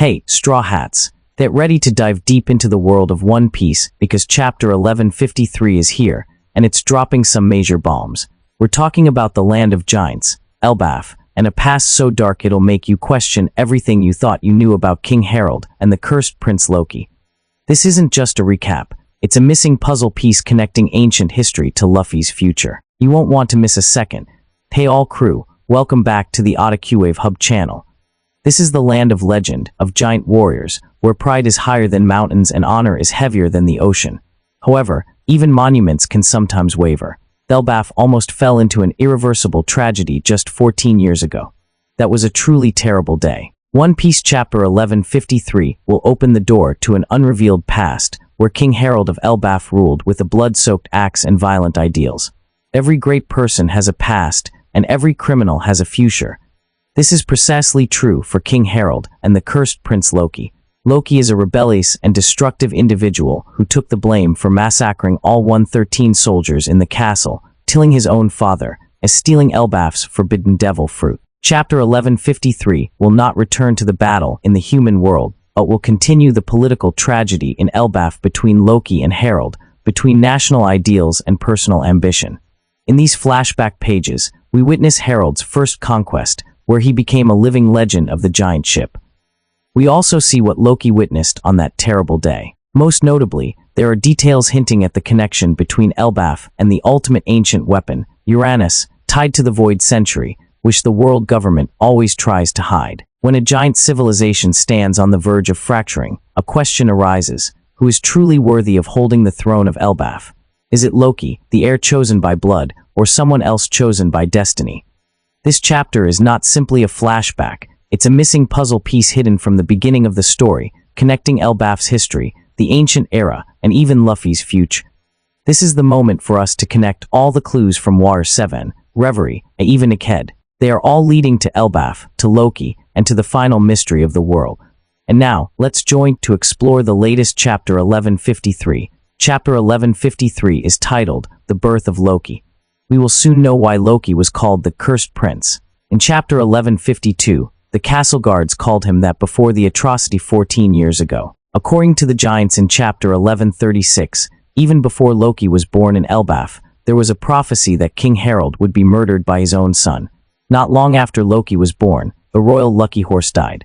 Hey, Straw Hats, get ready to dive deep into the world of One Piece because Chapter 1153 is here, and it's dropping some major bombs. We're talking about the land of giants, Elbaf, and a past so dark it'll make you question everything you thought you knew about King Harald and the cursed Prince Loki. This isn't just a recap, it's a missing puzzle piece connecting ancient history to Luffy's future. You won't want to miss a second. Hey all crew, welcome back to the Q-Wave Hub channel. This is the land of legend, of giant warriors, where pride is higher than mountains and honor is heavier than the ocean. However, even monuments can sometimes waver. Elbaf almost fell into an irreversible tragedy just 14 years ago. That was a truly terrible day. One Piece Chapter 1153 will open the door to an unrevealed past, where King Harald of Elbaf ruled with a blood-soaked axe and violent ideals. Every great person has a past, and every criminal has a future. This is precisely true for King Harald and the cursed Prince Loki. Loki is a rebellious and destructive individual who took the blame for massacring all 113 soldiers in the castle, killing his own father, and stealing Elbaf's forbidden devil fruit. Chapter 1153 will not return to the battle in the human world, but will continue the political tragedy in Elbaf between Loki and Harald, between national ideals and personal ambition. In these flashback pages, we witness Harald's first conquest, where he became a living legend of the giant ship. We also see what Loki witnessed on that terrible day. Most notably, there are details hinting at the connection between Elbaf and the ultimate ancient weapon, Uranus, tied to the Void Century, which the world government always tries to hide. When a giant civilization stands on the verge of fracturing, a question arises: who is truly worthy of holding the throne of Elbaf? Is it Loki, the heir chosen by blood, or someone else chosen by destiny? This chapter is not simply a flashback, it's a missing puzzle piece hidden from the beginning of the story, connecting Elbaf's history, the ancient era, and even Luffy's future. This is the moment for us to connect all the clues from Water 7, Reverie, and even Iked. They are all leading to Elbaf, to Loki, and to the final mystery of the world. And now, let's join to explore the latest Chapter 1153. Chapter 1153 is titled, The Birth of Loki. We will soon know why Loki was called the Cursed Prince. In Chapter 1152, the castle guards called him that before the atrocity 14 years ago. According to the giants in Chapter 1136, even before Loki was born in Elbaf, there was a prophecy that King Harald would be murdered by his own son. Not long after Loki was born, the royal Lucky Horse died.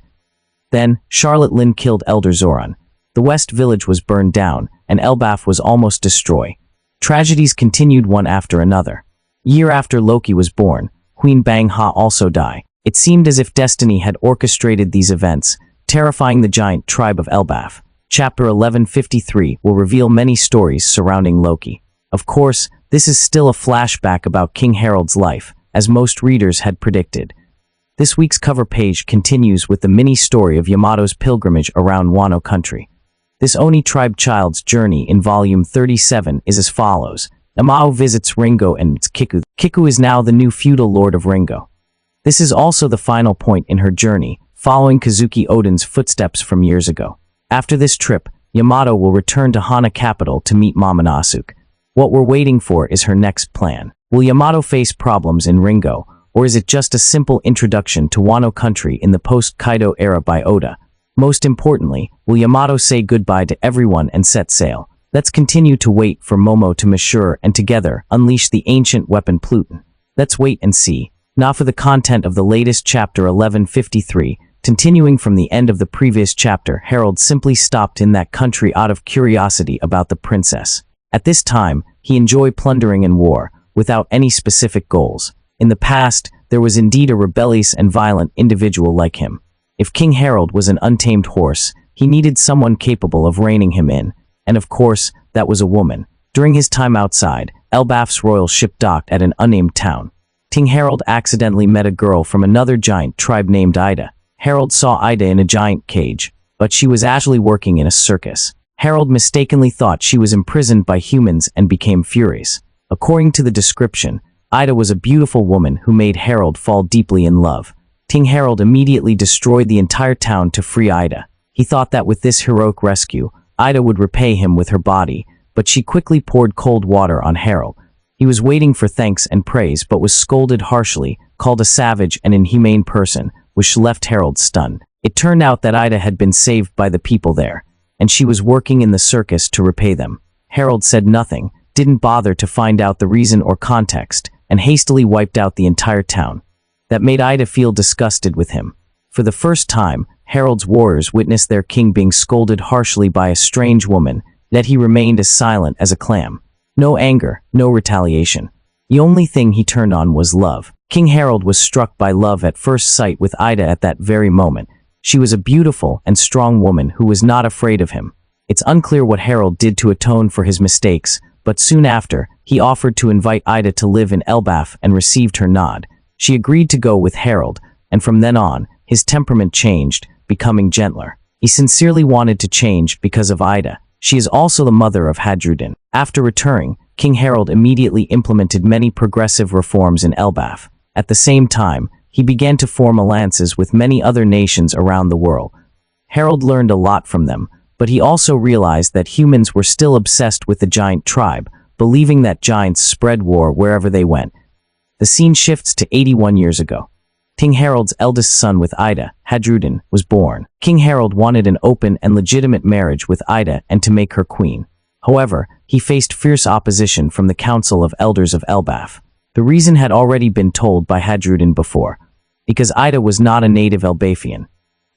Then, Charlotte Lynn killed Elder Zoran. The West Village was burned down, and Elbaf was almost destroyed. Tragedies continued one after another. Year after Loki was born, Queen Bang Ha also died. It seemed as if destiny had orchestrated these events, terrifying the giant tribe of Elbaf. Chapter 1153 will reveal many stories surrounding Loki. Of course, this is still a flashback about King Harald's life, as most readers had predicted. This week's cover page continues with the mini-story of Yamato's pilgrimage around Wano country. This Oni tribe child's journey in volume 37 is as follows. Yamato visits Ringo and Kiku. Kiku is now the new feudal lord of Ringo. This is also the final point in her journey, following Kazuki Oden's footsteps from years ago. After this trip, Yamato will return to Hana capital to meet Momonosuke. What we're waiting for is her next plan. Will Yamato face problems in Ringo, or is it just a simple introduction to Wano country in the post-Kaido era by Oda? Most importantly, will Yamato say goodbye to everyone and set sail? Let's continue to wait for Momo to mature and together unleash the ancient weapon Pluton. Let's wait and see. Now for the content of the latest Chapter 1153. Continuing from the end of the previous chapter, Harald simply stopped in that country out of curiosity about the princess. At this time, he enjoyed plundering and war, without any specific goals. In the past, there was indeed a rebellious and violent individual like him. If King Harald was an untamed horse, he needed someone capable of reining him in. And of course, that was a woman. During his time outside, Elbaf's royal ship docked at an unnamed town. King Harald accidentally met a girl from another giant tribe named Ida. Harald saw Ida in a giant cage, but she was actually working in a circus. Harald mistakenly thought she was imprisoned by humans and became furious. According to the description, Ida was a beautiful woman who made Harald fall deeply in love. King Harald immediately destroyed the entire town to free Ida. He thought that with this heroic rescue, Ida would repay him with her body, but she quickly poured cold water on Harald. He was waiting for thanks and praise but was scolded harshly, called a savage and inhumane person, which left Harald stunned. It turned out that Ida had been saved by the people there, and she was working in the circus to repay them. Harald said nothing, didn't bother to find out the reason or context, and hastily wiped out the entire town. That made Ida feel disgusted with him. For the first time, Harald's warriors witnessed their king being scolded harshly by a strange woman, yet he remained as silent as a clam. No anger, no retaliation. The only thing he turned on was love. King Harald was struck by love at first sight with Ida at that very moment. She was a beautiful and strong woman who was not afraid of him. It's unclear what Harald did to atone for his mistakes, but soon after, he offered to invite Ida to live in Elbaf and received her nod. She agreed to go with Harald, and from then on, his temperament changed, becoming gentler. He sincerely wanted to change because of Ida. She is also the mother of Hadrudin. After returning, King Harald immediately implemented many progressive reforms in Elbaf. At the same time, he began to form alliances with many other nations around the world. Harald learned a lot from them, but he also realized that humans were still obsessed with the giant tribe, believing that giants spread war wherever they went. The scene shifts to 81 years ago. King Harald's eldest son with Ida, Hadrudin, was born. King Harald wanted an open and legitimate marriage with Ida and to make her queen. However, he faced fierce opposition from the Council of Elders of Elbaf. The reason had already been told by Hadrudin before, because Ida was not a native Elbafian.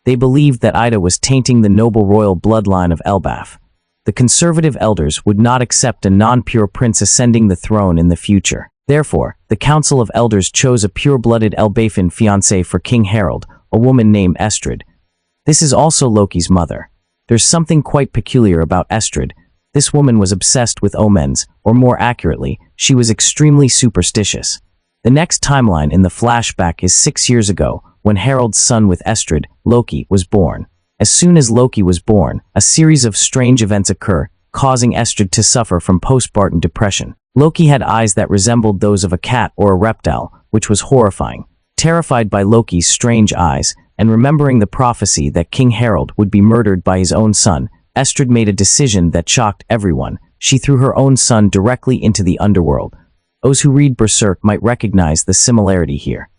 They believed that Ida was tainting the noble royal bloodline of Elbaf. The conservative elders would not accept a non-pure prince ascending the throne in the future. Therefore, the Council of Elders chose a pure-blooded Elbafian fiancée for King Harald, a woman named Estrid. This is also Loki's mother. There's something quite peculiar about Estrid. This woman was obsessed with omens, or more accurately, she was extremely superstitious. The next timeline in the flashback is 6 years ago, when Harald's son with Estrid, Loki, was born. As soon as Loki was born, a series of strange events occur, causing Estrid to suffer from postpartum depression. Loki had eyes that resembled those of a cat or a reptile, which was horrifying. Terrified by Loki's strange eyes, and remembering the prophecy that King Harald would be murdered by his own son, Estrid made a decision that shocked everyone. She threw her own son directly into the underworld. Those who read Berserk might recognize the similarity here.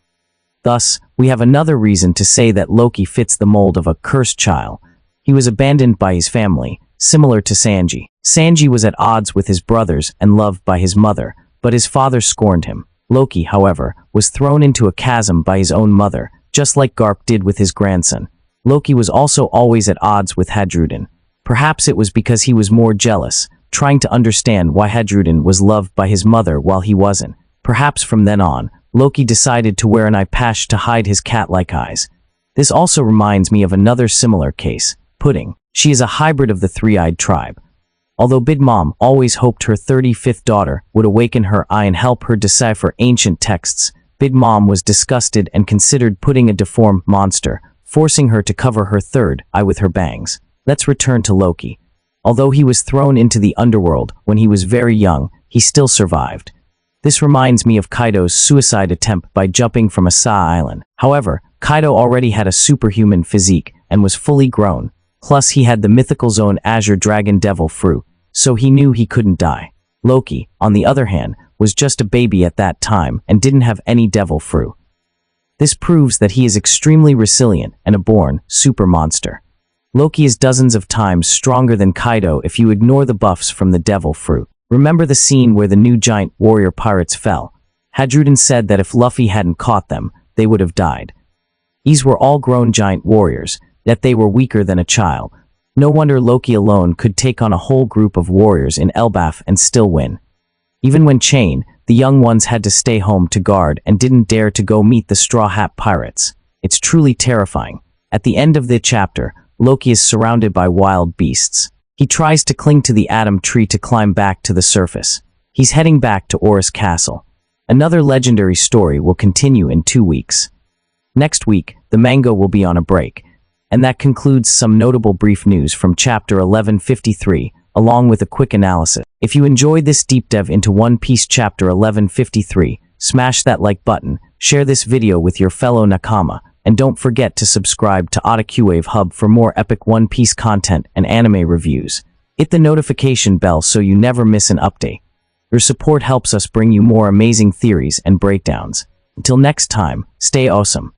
Thus, we have another reason to say that Loki fits the mold of a cursed child. He was abandoned by his family, similar to Sanji. Sanji was at odds with his brothers and loved by his mother, but his father scorned him. Loki, however, was thrown into a chasm by his own mother, just like Garp did with his grandson. Loki was also always at odds with Hadrudin. Perhaps it was because he was more jealous, trying to understand why Hadrudin was loved by his mother while he wasn't. Perhaps from then on, Loki decided to wear an eye patch to hide his cat-like eyes. This also reminds me of another similar case, Pudding. She is a hybrid of the three-eyed tribe. Although Big Mom always hoped her 35th daughter would awaken her eye and help her decipher ancient texts, Big Mom was disgusted and considered Pudding a deformed monster, forcing her to cover her third eye with her bangs. Let's return to Loki. Although he was thrown into the underworld when he was very young, he still survived. This reminds me of Kaido's suicide attempt by jumping from a Sa island. However, Kaido already had a superhuman physique and was fully grown. Plus, he had the mythical zone Azure Dragon Devil Fruit, so he knew he couldn't die. Loki, on the other hand, was just a baby at that time and didn't have any devil fruit. This proves that he is extremely resilient and a born super monster. Loki is dozens of times stronger than Kaido if you ignore the buffs from the devil fruit. Remember the scene where the new giant warrior pirates fell? Hadrudin said that if Luffy hadn't caught them, they would have died. These were all grown giant warriors, yet they were weaker than a child. No wonder Loki alone could take on a whole group of warriors in Elbaf and still win. Even when chained, the young ones had to stay home to guard and didn't dare to go meet the Straw Hat Pirates. It's truly terrifying. At the end of the chapter, Loki is surrounded by wild beasts. He tries to cling to the Atom Tree to climb back to the surface. He's heading back to Horus Castle. Another legendary story will continue in 2 weeks. Next week, the manga will be on a break. And that concludes some notable brief news from Chapter 1153, along with a quick analysis. If you enjoyed this deep dive into One Piece Chapter 1153, smash that like button, share this video with your fellow Nakama, and don't forget to subscribe to Otakuwave Hub for more epic One Piece content and anime reviews. Hit the notification bell so you never miss an update. Your support helps us bring you more amazing theories and breakdowns. Until next time, stay awesome.